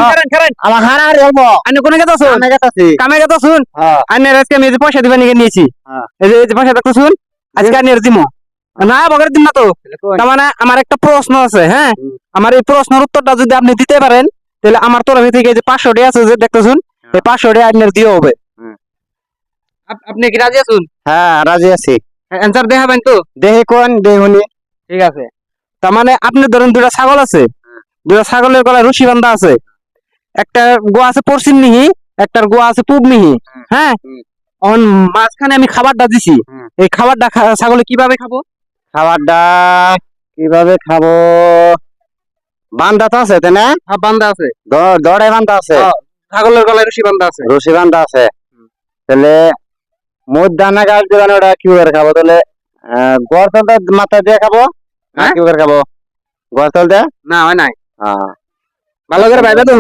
খারান খারান আমার খানা আর অল্প আনে কোনে গেতা শুন আমি গেতাছি কামে গেতা শুন হ্যাঁ আনে আজকে আমি এই যে পয়সা দিবেন নিয়ে নিয়েছি হ্যাঁ এই যে পয়সা দেখতে শুন আজকে আনে দিমু না বগের দিন না তো তার মানে আমার একটা প্রশ্ন আছে হ্যাঁ আমার এই প্রশ্নের উত্তরটা যদি আপনি দিতে পারেন তাহলে আমার তরফ থেকে যে 500 টাকা আছে যে দেখতে শুন এই 500 টাকা আপনার দিয়ে হবে আপনি কি রাজি আছেন হ্যাঁ রাজি আছি অ্যানসার দেখাবেন তো দেহি কোন দেহুনি ঠিক আছে তার মানে আপনি ধরেন দুটা ছাগল আছে দুটা ছাগলের গলায় রশি বাঁধা আছে একটা গোয়া আছে পশ্চিম মিহি একটার গোয়া আছে পূব মিহি হ্যাঁ এখন মাঝখানে আমি খাবারটা দিছি এই খাবারটা ছাগলে কিভাবে খাবো খাবারটা কিভাবে খাবো বান্দা তো আছে তাই না বান্ধা আছে দড়ে বান্দা আছে ছাগলের গলায় রশি বান্ধা আছে রশি বান্দা আছে তাহলে মুদ দানা গাছ দিবান ওটা কি করে খাবো তাহলে গড়তলটা মাথায় দিয়ে খাবো না হ্যাঁ? কি করে খাবো গড়তল দিয়ে না হয় নাই হ্যাঁ ভালো করে ভাইবা তো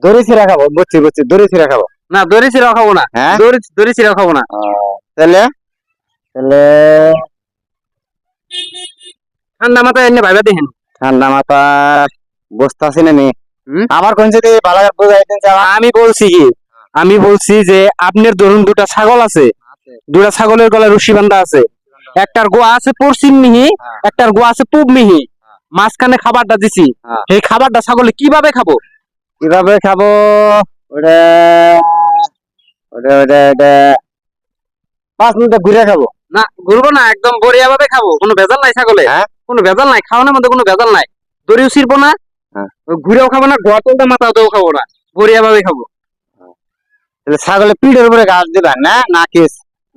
দড়ি ছিঁড়া খাবো বুঝছি বুঝছি দড়ি ছিঁড়া খাবো না দড়ি ছিঁড়া খাবো না হ্যাঁ দড়ি ছিঁড়া খাবো না তাহলে তাহলে ঠান্ডা মাথায় এনে ভাইবা দেখেন ঠান্ডা মাথা বুঝতেছি না নি হুম? আমার কোন যদি ভালো করে বুঝাই দিন আমি বলছি কি আমি বলছি যে আপনার ধরুন দুটা ছাগল আছে দুটা ছাগলের গলায় রশি বান্ধা আছে একটার গোয়া আছে পশ্চিম মিহি একটার গোয়া আছে পূব মিহি মাঝখানে খাবারটা দিছি হ্যাঁ। এই খাবারটা ছাগলে কিভাবে খাবো কিভাবে খাবো ওটা ওটা ওটা ওটা 5 মিনিট ঘুরে খাবো না ঘুরবো না একদম বড়িয়া ভাবে খাবো কোনো ভেজাল নাই ছাগলে হ্যাঁ? কোনো ভেজাল নাই খাওয়ানোর মধ্যে কোনো ভেজাল নাই দড়িও ছিড়বো না হ্যাঁ। ঘুরেও খাবো না গোয়া তুলতে মাথাতেও খাবো না বড়িয়া ভাবে খাবো তাহলে ছাগলের পিঠের উপরে ঘাস দিবেন না নাকি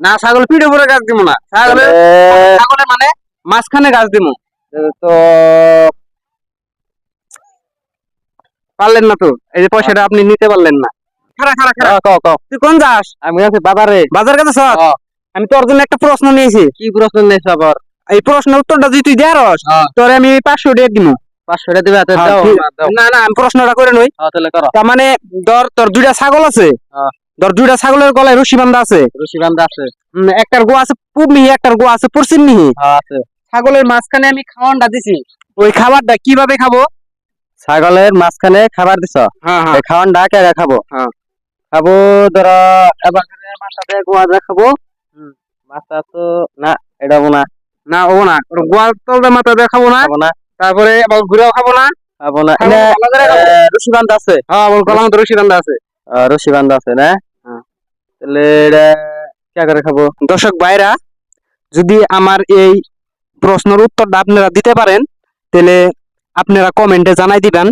না ছাগল পিঠে উপরে গাছ দিব না ছাগলের মানে মাঝখানে গাছ দিব তো পারলেন না তো এই যে পয়সাটা আপনি নিতে পারলেন না খারা খারা খারা তুই কোন যাস আমি আছি বাজারে বাজার কাছে সব আমি তোর জন্য একটা প্রশ্ন নিয়েছি কি প্রশ্ন নেই আবার এই প্রশ্নের উত্তরটা যদি তুই দেয়ারস তোরে আমি 500 টাকা দিব 500 টাকা দিবে হাতে হ্যাঁ, দাও ঠিক- দাও না না আমি প্রশ্নটা করে নই তাহলে করো তার মানে ধর তোর দুইটা ছাগল আছে হ্যাঁ। ধর দুইটা ছাগলের গলায় রশি বান্ধা আছে রশি বান্ধা আছে একটার গোয়া আছে পূব মিহি একটার গোয়া আছে পশ্চিম মিহি আছে ছাগলের মাঝখানে আমি খাওয়ানটা দিছি ওই খাবারটা কিভাবে খাবো ছাগলের মাঝখানে খাবার দিছ হ্যাঁ এই খাওয়ান ডাকে খাবো হ্যাঁ। খাবো ধরো এবার মাথাতে গোয়া খাবো মাথা তো না এটা না না ও না গোয়া তলটা মাথা দিয়ে খাবো না খাবো না তারপরে আবার ঘুরেও খাবো না খাবো না খাবো, ভালো করে খাবো। রশি বান্ধা আছে হ্যাঁ আমার গলা মতো রশি বান্ধা আছে রশি বান্ধা আছে না হ্যাঁ। তাহলে এটা কি করে খাবো দর্শক ভাইরা যদি আমার এই প্রশ্নের উত্তরটা আপনারা দিতে পারেন তাহলে আপনারা কমেন্টে জানাই দিবেন